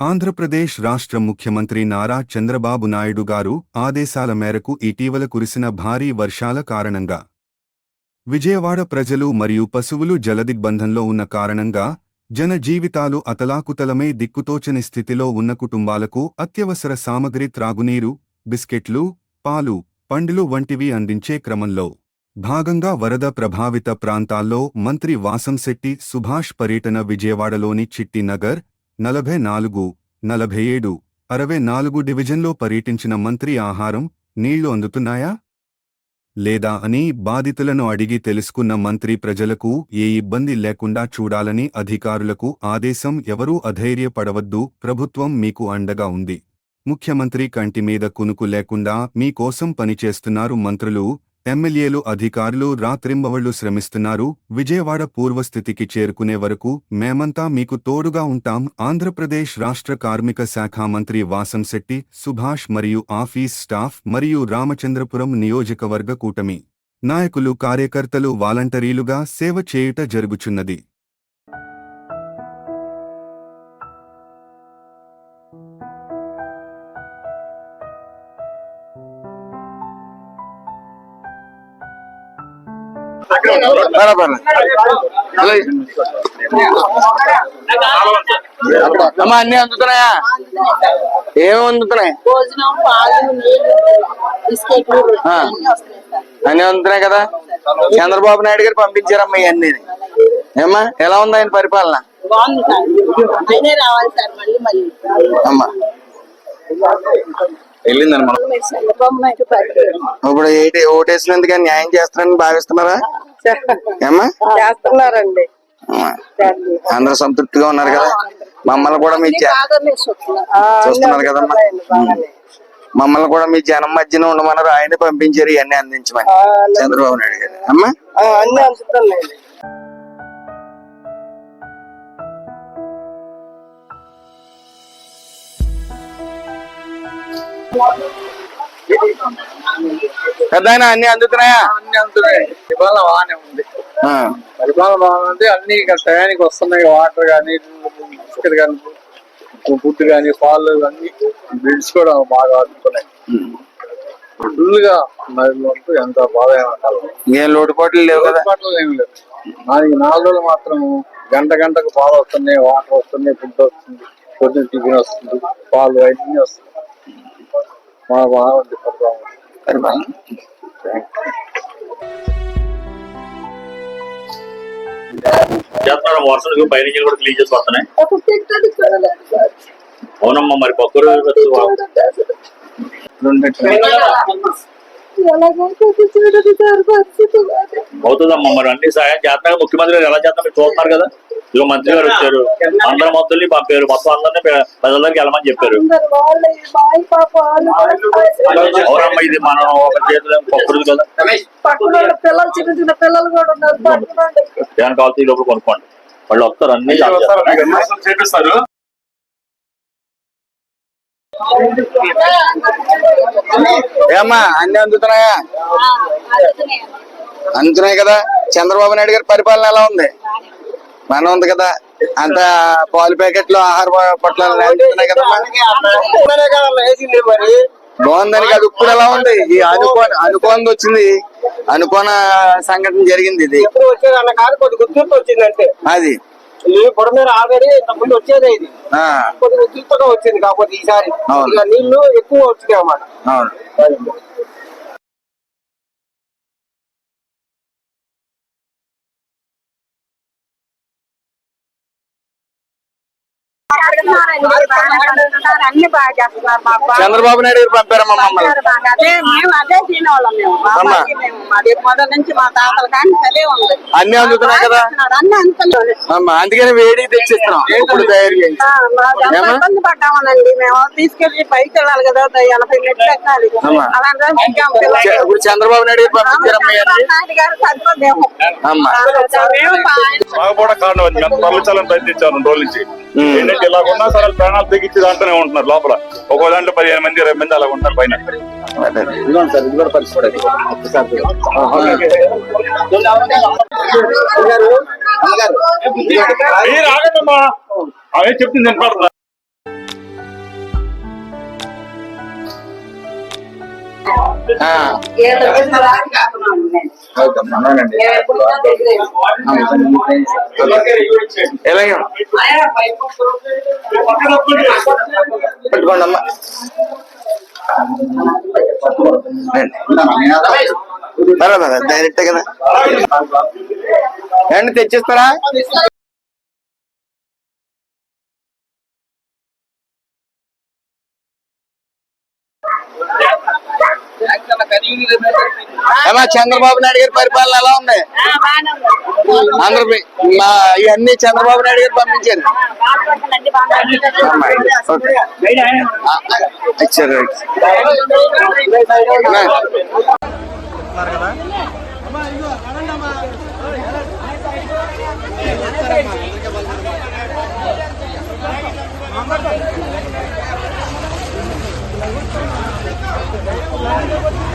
ఆంధ్రప్రదేశ్ రాష్ట్ర ముఖ్యమంత్రి నారా చంద్రబాబు నాయుడు గారు ఆదేశాల మేరకు ఇటీవల కురిసిన భారీ వర్షాల కారణంగా విజయవాడ ప్రజలు మరియు పశువులు జలదిగ్బంధంలో ఉన్న కారణంగా జన జీవితాలు అతలాకుతలమై దిక్కుతోచని స్థితిలో ఉన్న కుటుంబాలకు అత్యవసర సామగ్రి త్రాగునీరు, బిస్కెట్లు, పాలు, పండ్లు వంటివి అందించే క్రమంలో భాగంగా వరద ప్రభావిత ప్రాంతాల్లో మంత్రి వాసంశెట్టి సుభాష్ పర్యటన విజయవాడలోని చిట్టి నగర్ 44, 47, 64 డివిజన్లో పర్యటించిన మంత్రి ఆహారం, నీళ్లు అందుతున్నాయా లేదా అని బాధితులను అడిగి తెలుసుకున్న మంత్రి ప్రజలకు ఏ ఇబ్బంది లేకుండా చూడాలని అధికారులకు ఆదేశం. ఎవరూ అధైర్యపడవద్దు, ప్రభుత్వం మీకు అండగా ఉంది. ముఖ్యమంత్రి కంటి మీద కునుకు లేకుండా మీ కోసం పనిచేస్తున్నారు. మంత్రులు, ఎమ్మెల్యేలు, అధికారులు రాత్రింబవళ్లు శ్రమిస్తున్నారు. విజయవాడ పూర్వస్థితికి చేరుకునే వరకు మేమంతా మీకు తోడుగా ఉంటాం. ఆంధ్రప్రదేశ్ రాష్ట్ర కార్మిక శాఖ మంత్రి వాసంశెట్టి సుభాష్ మరియు ఆఫీస్ స్టాఫ్ మరియు రామచంద్రపురం నియోజకవర్గ కూటమి నాయకులు, కార్యకర్తలు వాలంటరీలుగా సేవ చేయుట జరుగుచున్నది. అమ్మా అన్ని అందుతున్నాయా? ఏమేమి అందుతున్నాయి? అన్ని అందుతున్నాయి కదా. చంద్రబాబు నాయుడు గారు పంపించారమ్మా ఇవన్నీ. ఏమ్మా ఎలా ఉంది ఆయన పరిపాలన? అమ్మా వెళ్ళిందమ్మా. ఇప్పుడు ఓటేసినందుకు న్యాయం చేస్తారని భావిస్తున్నారా? ఏమ్మా చేస్తున్నారండి. అందరూ సంతృప్తిగా ఉన్నారు కదా. మమ్మల్ని కూడా మీ చూస్తున్నారు కదమ్మా. మమ్మల్ని కూడా మీ జనం మధ్యన ఉండమన్నారు. ఆయనే పంపించారు ఇవన్నీ అందించమని చంద్రబాబు నాయుడు గారు. అమ్మా అన్ని అందుతున్నాయి. పెద్ద అన్ని అందుతున్నాయా? అన్ని అందుతున్నాయి. పరిపాలన బాగానే ఉంది. పరిపాలన బాగుంది. అన్ని టయానికి వస్తున్నాయి. వాటర్ గానీ, బిస్కెట్ గానీ, ఫుడ్ గానీ, పాలు అన్ని బిల్స్ కూడా బాగా అందుతున్నాయి. ఫుల్ గా ఎంత బాగా ఏం లోటుపాట్లు లేవు కదా. ఏమి లేవు. 4 రోజులు మాత్రం గంటకు పాలు వస్తున్నాయి, వాటర్ వస్తున్నాయి, ఫుడ్ వస్తుంది, పొద్దున్న టిఫిన్ వస్తుంది, పాలు అన్ని వస్తుంది. బాగుంది పరిపాలన. చేస్తున్నారు. వర్షం పైనుంచి కూడా క్లీన్ చేసి వస్తున్నాయి. అవునమ్మా, మరి పక్కరు అవుతుందమ్మా. మరి అన్ని సాయం చేస్తున్నారు. ముఖ్యమంత్రి గారు ఎలా చేస్తున్నారు మీరు చూస్తున్నారు కదా. ఇదిగో మంత్రి గారు వచ్చారు, అందరి మొత్తం పంపారు, మొత్తం అందరినీ ప్రజలకి వెళ్ళమని చెప్పారు. అవునమ్మా, ఇది మనం ఒక చేతులు పక్కరు కదా. ఏమైనా కావాల్సి లోపల కొనుక్కోండి, వాళ్ళు వస్తారు, అన్ని చేపిస్తారు. ఏమ్మా అన్ని అందుతున్నాయా? అందుతున్నాయి కదా. చంద్రబాబు నాయుడు గారి పరిపాలన ఎలా ఉంది? బాగానే ఉంది కదా. అంత పాలు ప్యాకెట్లు, ఆహార పొట్లాలు అందుతున్నాయి కదా. బాగుందని కాదు, ఇప్పుడు ఎలా ఉంది? ఈ అనుకోని వచ్చింది, అనుకోన సంఘటన జరిగింది. ఇది అది ఆల్రెడీ ఇంతకుముందు వచ్చేదే. ఇది కొద్దిగా ఉధృతంగా వచ్చింది. కాకపోతే ఈసారి నీళ్లు ఎక్కువ వచ్చినాయి అన్నమాట. అవును. అన్ని బాగా చేస్తున్నారు. చంద్రబాబు నాయుడు గారు పంపారమ్మా మమ్మల్ని. అదే తినేవాళ్ళం మేము. మొదటి నుంచి మా తాతలు కానీ అదే ఉంది. అన్ని అందుతున్నాయి కదా. అన్ని అందుతున్నాయి. అందుకని వేడి తెచ్చిస్తున్నాం. ఇప్పుడు తయారు చేయండి. ఇబ్బంది పడ్డామనండి. మేము తీసుకెళ్లి పైకి వెళ్ళాలి కదా, 80 మెట్లు ఎక్కాలి. ఇప్పుడు చంద్రబాబు నాయుడు గారు పంపించారమ్మా. పంపించాలని ప్రయత్నించారు 2 రోజుల నుంచి. ఏంటంటే ఇలా ఉన్నా సరే ప్రాణాలు తెగించి దాంట్లోనే ఉంటున్నారు లోపల. ఒక్కో దాంట్లో 15 మంది 20 మంది అలా ఉంటారు పైన. సార్ ఇది కూడా పరిస్థితి. మీరు ఆగండమ్మా, అవే చెప్తుంది. ఏళ్ళు వచ్చిన దాకా కాకున్నాను నేను. ఎలాగే ఆయా పైపు పెట్టుకోండి అమ్మా. పర్వాలేదు డైరెక్ట్ కదా ఏమండి తెచ్చిస్తారా? ఏమా చంద్రబాబు నాయుడు గారి పరిపాలన ఎలా ఉంది? ఆంధ్రప్రదేశ్ ఇవన్నీ చంద్రబాబు నాయుడు గారు పంపించారు. ఇచ్చారు. ఆ